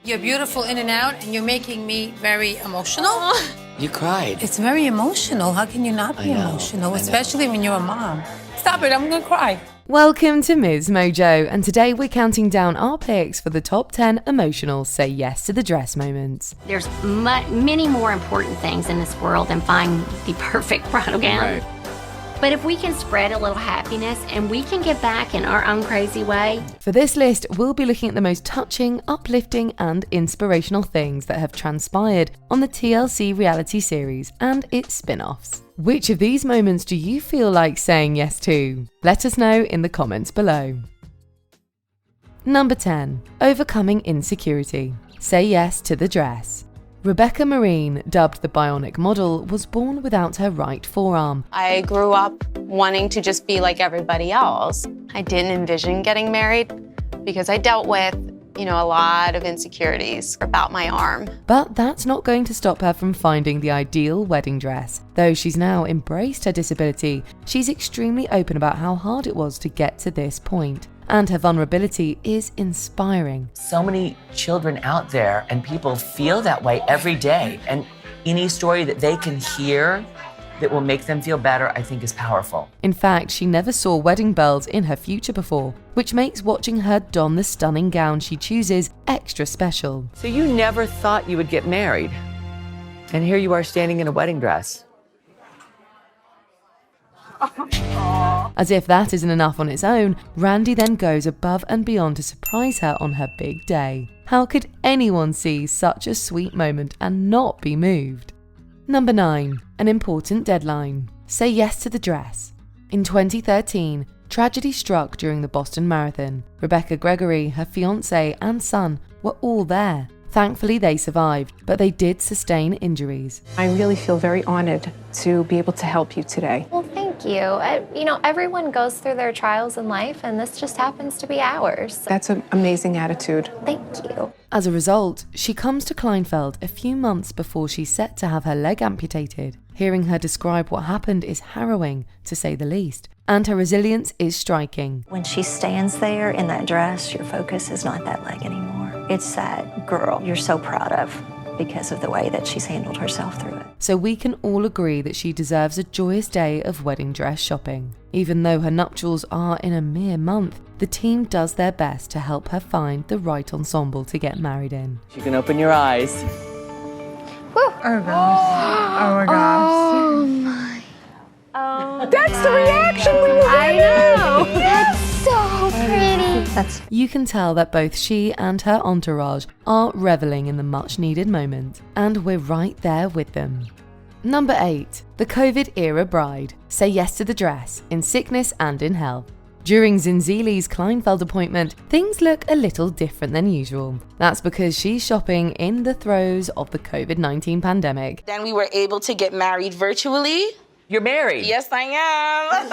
You're beautiful in and out, and you're making me very emotional. You cried. It's very emotional. How can you not be emotional, especially when you're a mom? Stop it, I'm gonna cry. Welcome to MsMojo, and today we're counting down our picks for the top 10 emotional say yes to the dress moments. There's many more important things in this world than buying the perfect bridal gown. Right. But if we can spread a little happiness and we can give back in our own crazy way. For this list, we'll be looking at the most touching, uplifting, and inspirational things that have transpired on the TLC reality series and its spin-offs. Which of these moments do you feel like saying yes to? Let us know in the comments below. Number 10. Overcoming insecurity. Say yes to the dress. Rebecca Marine, dubbed the Bionic Model, was born without her right forearm. I grew up wanting to just be like everybody else. I didn't envision getting married because I dealt with, a lot of insecurities about my arm. But that's not going to stop her from finding the ideal wedding dress. Though she's now embraced her disability, she's extremely open about how hard it was to get to this point. And her vulnerability is inspiring. So many children out there and people feel that way every day. And any story that they can hear that will make them feel better, I think is powerful. In fact, she never saw wedding bells in her future before, which makes watching her don the stunning gown she chooses extra special. So you never thought you would get married. And here you are standing in a wedding dress. As if that isn't enough on its own, Randy then goes above and beyond to surprise her on her big day. How could anyone see such a sweet moment and not be moved? Number 9. An important deadline. Say yes to the dress. In 2013, tragedy struck during the Boston Marathon. Rebecca Gregory, her fiancé and son were all there. Thankfully, they survived, but they did sustain injuries. I really feel very honored to be able to help you today. Well, thank you. Everyone goes through their trials in life, and this just happens to be ours. That's an amazing attitude. Thank you. As a result, she comes to Kleinfeld a few months before she's set to have her leg amputated. Hearing her describe what happened is harrowing, to say the least, and her resilience is striking. When she stands there in that dress, your focus is not that leg anymore. It's that girl you're so proud of because of the way that she's handled herself through it. So we can all agree that she deserves a joyous day of wedding dress shopping. Even though her nuptials are in a mere month, the team does their best to help her find the right ensemble to get married in. You can open your eyes. Woo. Oh gosh. Oh my gosh. Oh my. Oh, That's the reaction we were I know. That's so pretty. You can tell that both she and her entourage are reveling in the much-needed moment, and we're right there with them. Number 8. The COVID-era bride. Say yes to the dress, in sickness and in health. During Zinzili's Kleinfeld appointment, things look a little different than usual. That's because she's shopping in the throes of the COVID-19 pandemic. Then we were able to get married virtually. You're married. Yes, I am.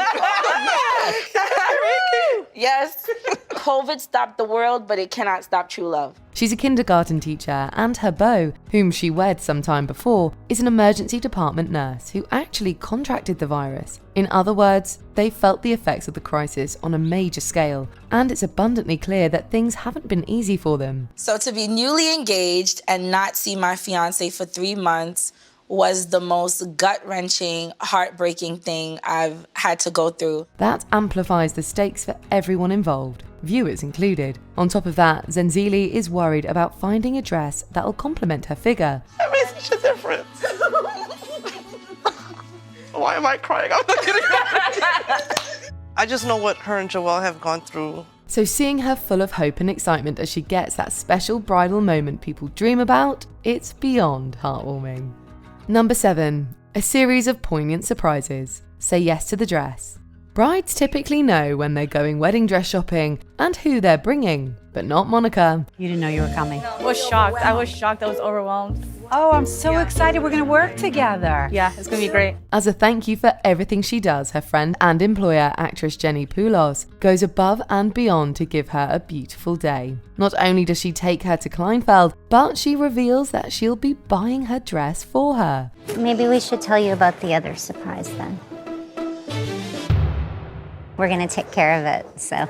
Yes. COVID stopped the world, but it cannot stop true love. She's a kindergarten teacher, and her beau, whom she wed some time before, is an emergency department nurse who actually contracted the virus. In other words, they felt the effects of the crisis on a major scale, and it's abundantly clear that things haven't been easy for them. So to be newly engaged and not see my fiance for 3 months was the most gut-wrenching, heartbreaking thing I've had to go through. That amplifies the stakes for everyone involved, viewers included. On top of that, Zenzili is worried about finding a dress that'll complement her figure. That makes such a difference. Why am I crying? I'm not kidding. I just know what her and Joelle have gone through. So seeing her full of hope and excitement as she gets that special bridal moment people dream about, it's beyond heartwarming. Number 7. A series of poignant surprises. Say yes to the dress. Brides typically know when they're going wedding dress shopping and who they're bringing, but not Monica. You didn't know you were coming. I was shocked. I was overwhelmed. Oh, I'm so excited. We're going to work together. Yeah, it's going to be great. As a thank you for everything she does, her friend and employer, actress Jenny Poulos, goes above and beyond to give her a beautiful day. Not only does she take her to Kleinfeld, but she reveals that she'll be buying her dress for her. Maybe we should tell you about the other surprise then. We're going to take care of it, so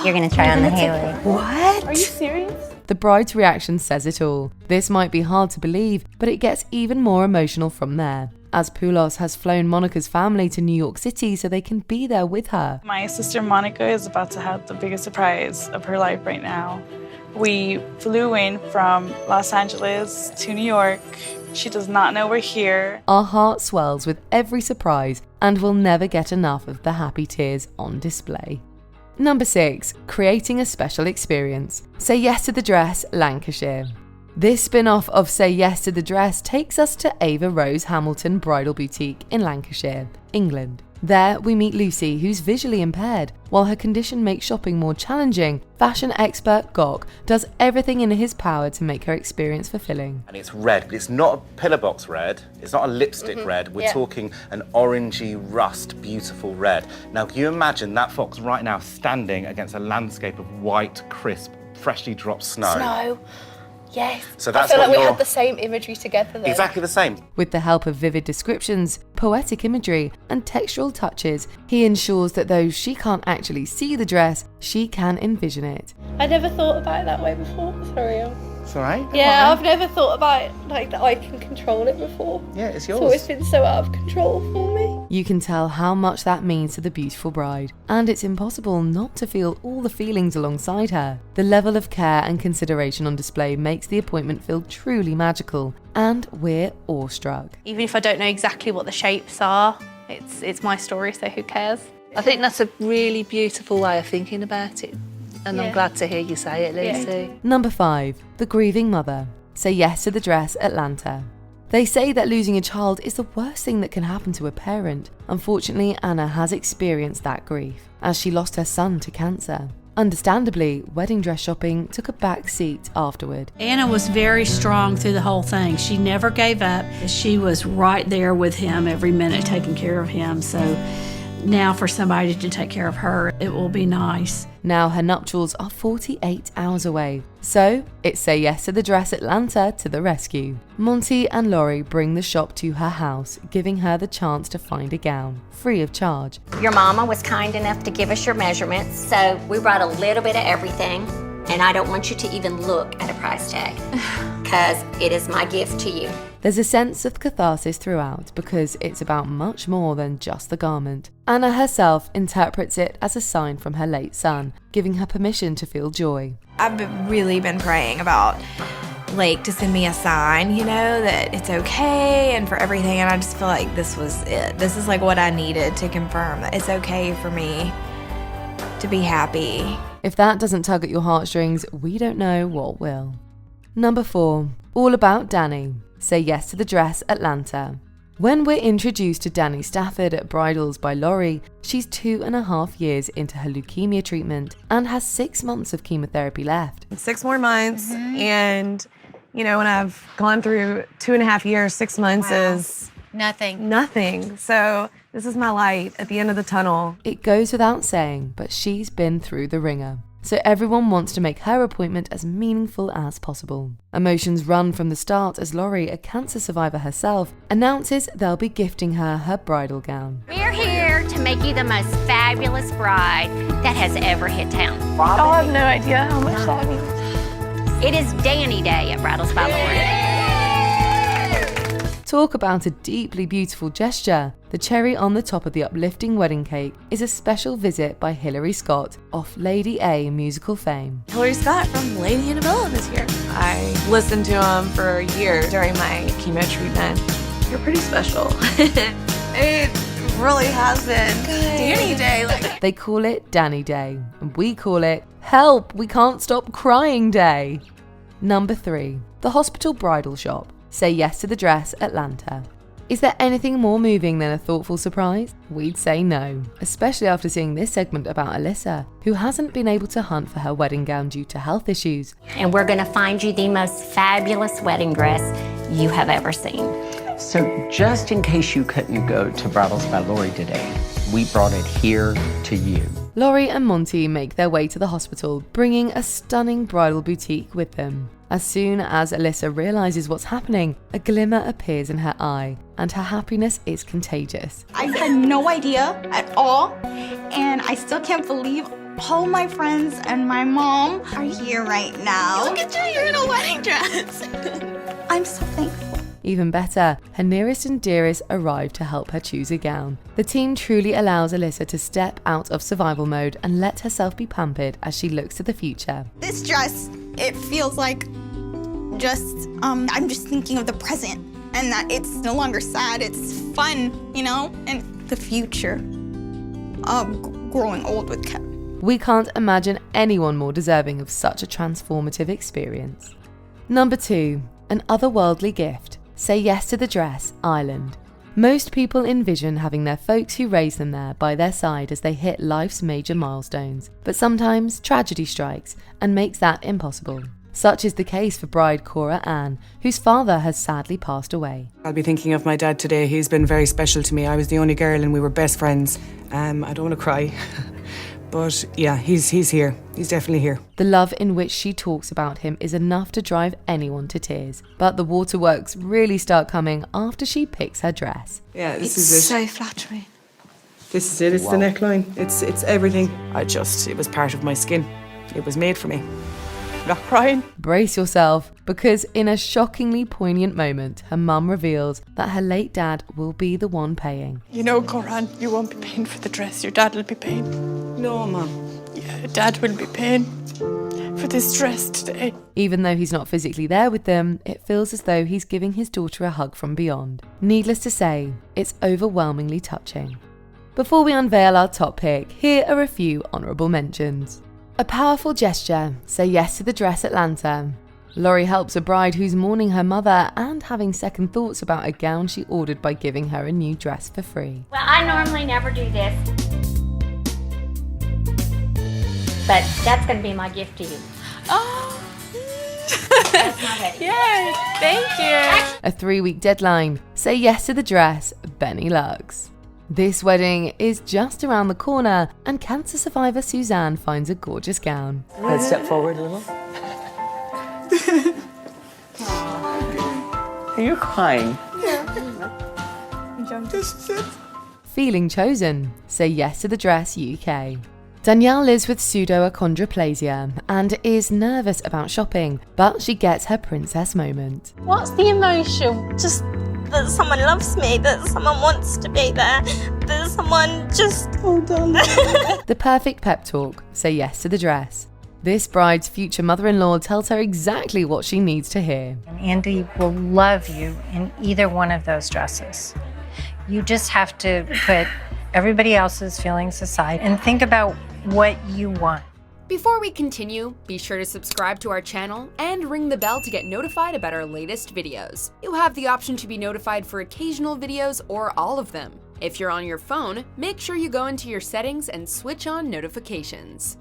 you're going to try on the Haley. What? Are you serious? The bride's reaction says it all. This might be hard to believe, but it gets even more emotional from there, as Poulos has flown Monica's family to New York City so they can be there with her. My sister Monica is about to have the biggest surprise of her life right now. We flew in from Los Angeles to New York. She does not know we're here. Our heart swells with every surprise, and we'll never get enough of the happy tears on display. Number 6, creating a special experience. Say Yes to the Dress, Lancashire. This spin-off of Say Yes to the Dress takes us to Ava Rose Hamilton Bridal Boutique in Lancashire, England. There we meet Lucy, who's visually impaired. While her condition makes shopping more challenging, fashion expert Gok does everything in his power to make her experience fulfilling. And it's red, but it's not a pillar box red, it's not a lipstick red, we're talking an orangey rust, beautiful red. Now can you imagine that fox right now standing against a landscape of white, crisp, freshly dropped snow? Snow. Yes. So that's I feel like what we you're... had the same imagery together though. Exactly the same. With the help of vivid descriptions, poetic imagery, and textural touches, he ensures that though she can't actually see the dress, she can envision it. I never thought about it that way before. Sorry. It's all right. Yeah, I've never thought about it like that I can control it before. Yeah, it's yours. It's always been so out of control for me. You can tell how much that means to the beautiful bride, and it's impossible not to feel all the feelings alongside her. The level of care and consideration on display makes the appointment feel truly magical, and we're awestruck. Even if I don't know exactly what the shapes are, it's my story, so who cares? I think that's a really beautiful way of thinking about it. And I'm glad to hear you say it, Lucy. Yeah. Number 5, the grieving mother. Say Yes to the Dress, Atlanta. They say that losing a child is the worst thing that can happen to a parent. Unfortunately, Anna has experienced that grief, as she lost her son to cancer. Understandably, wedding dress shopping took a back seat afterward. Anna was very strong through the whole thing. She never gave up. She was right there with him every minute, taking care of him. So now for somebody to take care of her, it will be nice. Now her nuptials are 48 hours away. So it's Say Yes to the Dress Atlanta to the rescue. Monty and Laurie bring the shop to her house, giving her the chance to find a gown, free of charge. Your mama was kind enough to give us your measurements, so we brought a little bit of everything, and I don't want you to even look at a price tag, because it is my gift to you. There's a sense of catharsis throughout because it's about much more than just the garment. Anna herself interprets it as a sign from her late son, giving her permission to feel joy. I've really been praying about Lake to send me a sign, you know, that it's okay and for everything, and I just feel like this was it. This is like what I needed to confirm that it's okay for me to be happy. If that doesn't tug at your heartstrings, we don't know what will. Number 4, all about Dani. Say Yes to the Dress, Atlanta. When we're introduced to Dani Stafford at Bridals by Laurie, she's 2.5 years into her leukemia treatment and has 6 months of chemotherapy left. 6 more months, and you know, when I've gone through 2.5 years, 6 months is nothing. So this is my light at the end of the tunnel. It goes without saying, but she's been through the ringer. So everyone wants to make her appointment as meaningful as possible. Emotions run from the start as Laurie, a cancer survivor herself, announces they'll be gifting her her bridal gown. We're here to make you the most fabulous bride that has ever hit town. I have no idea how much that means. It is Dani Day at Bridals by Laurie. Talk about a deeply beautiful gesture. The cherry on the top of the uplifting wedding cake is a special visit by Hilary Scott, off Lady A musical fame. Hilary Scott from Lady Annabella is here. I listened to him for a year during my chemo treatment. You're pretty special. It really has been Dani Day. They call it Dani Day, and we call it Help, We Can't Stop Crying Day. Number 3, the hospital bridal shop. Say Yes to the Dress, Atlanta. Is there anything more moving than a thoughtful surprise? We'd say no, especially after seeing this segment about Alyssa, who hasn't been able to hunt for her wedding gown due to health issues. And we're gonna find you the most fabulous wedding dress you have ever seen. So just in case you couldn't go to Bridals by Laurie today, we brought it here to you. Laurie and Monty make their way to the hospital, bringing a stunning bridal boutique with them. As soon as Alyssa realizes what's happening, a glimmer appears in her eye, and her happiness is contagious. I had no idea at all, and I still can't believe All my friends and my mom are here right now. Look at you, you're in a wedding dress. I'm so thankful. Even better, her nearest and dearest arrive to help her choose a gown. The team truly allows Alyssa to step out of survival mode and let herself be pampered as she looks to the future. This dress, it feels like I'm just thinking of the present and that it's no longer sad, it's fun, you know, and the future of growing old with Kevin. We can't imagine anyone more deserving of such a transformative experience. Number 2, an otherworldly gift. Say yes to the dress, Ireland. Most people envision having their folks who raised them there by their side as they hit life's major milestones, but sometimes tragedy strikes and makes that impossible. Such is the case for bride Cora Ann, whose father has sadly passed away. I'll be thinking of my dad today. He's been very special to me. I was the only girl and we were best friends. I don't want to cry. But yeah, he's here. He's definitely here. The love in which she talks about him is enough to drive anyone to tears. But the waterworks really start coming after she picks her dress. Yeah, this is it. It's so flattering. This is it. It's the neckline. It's everything. It was part of my skin. It was made for me. Not crying. Brace yourself, because in a shockingly poignant moment, her mum reveals that her late dad will be the one paying. You know, Coran, you won't be paying for the dress. Your dad will be paying. No, Mum. Yeah, Dad will be paying for this dress today. Even though he's not physically there with them, it feels as though he's giving his daughter a hug from beyond. Needless to say, it's overwhelmingly touching. Before we unveil our top pick, here are a few honourable mentions. A powerful gesture, say yes to the dress Atlanta. Laurie helps a bride who's mourning her mother and having second thoughts about a gown she ordered by giving her a new dress for free. Well, I normally never do this, but that's going to be my gift to you. Oh, That's my wedding. yay, thank you. A 3-week deadline, say yes to the dress, Benny Lux. This wedding is just around the corner and cancer survivor Suzanne finds a gorgeous gown. Let's step forward a little. Are you crying? Feeling chosen, say yes to the dress, UK. Danielle lives with pseudo-achondroplasia and is nervous about shopping, but she gets her princess moment. What's the emotion? Just that someone loves me, that someone wants to be there, that someone just... Hold on. The perfect pep talk, say yes to the dress. This bride's future mother-in-law tells her exactly what she needs to hear. Andy will love you in either one of those dresses. You just have to put everybody else's feelings aside and think about what you want. Before we continue, be sure to subscribe to our channel and ring the bell to get notified about our latest videos. You have the option to be notified for occasional videos or all of them. If you're on your phone, make sure you go into your settings and switch on notifications.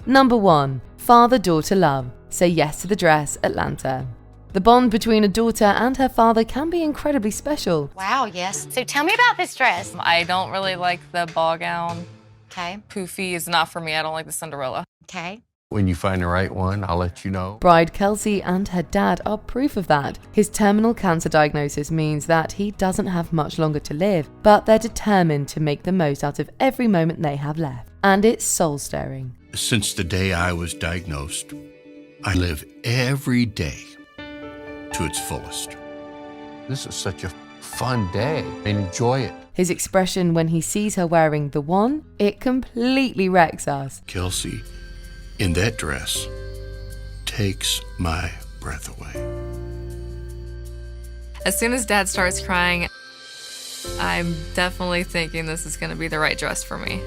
Number 1. Father-daughter love, say yes to the dress, Atlanta. The bond between a daughter and her father can be incredibly special. Wow, yes. So tell me about this dress. I don't really like the ball gown. Okay. Poofy is not for me. I don't like the Cinderella. Okay. When you find the right one, I'll let you know. Bride Kelsey and her dad are proof of that. His terminal cancer diagnosis means that he doesn't have much longer to live, but they're determined to make the most out of every moment they have left. And it's soul-stirring. Since the day I was diagnosed, I live every day to its fullest. This is such a fun day. Enjoy it. His expression when he sees her wearing the one, it completely wrecks us. Kelsey, in that dress, takes my breath away. As soon as Dad starts crying, I'm definitely thinking this is going to be the right dress for me.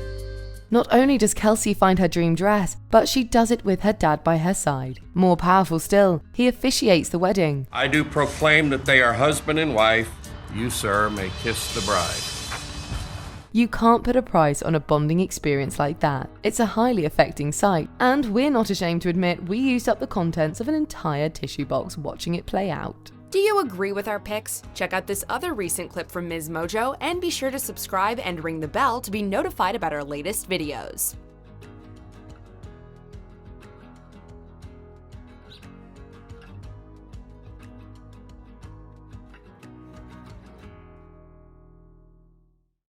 Not only does Kelsey find her dream dress, but she does it with her dad by her side. More powerful still, he officiates the wedding. I do proclaim that they are husband and wife. You, sir, may kiss the bride. You can't put a price on a bonding experience like that. It's a highly affecting sight, and we're not ashamed to admit we used up the contents of an entire tissue box watching it play out. Do you agree with our picks? Check out this other recent clip from MsMojo and be sure to subscribe and ring the bell to be notified about our latest videos.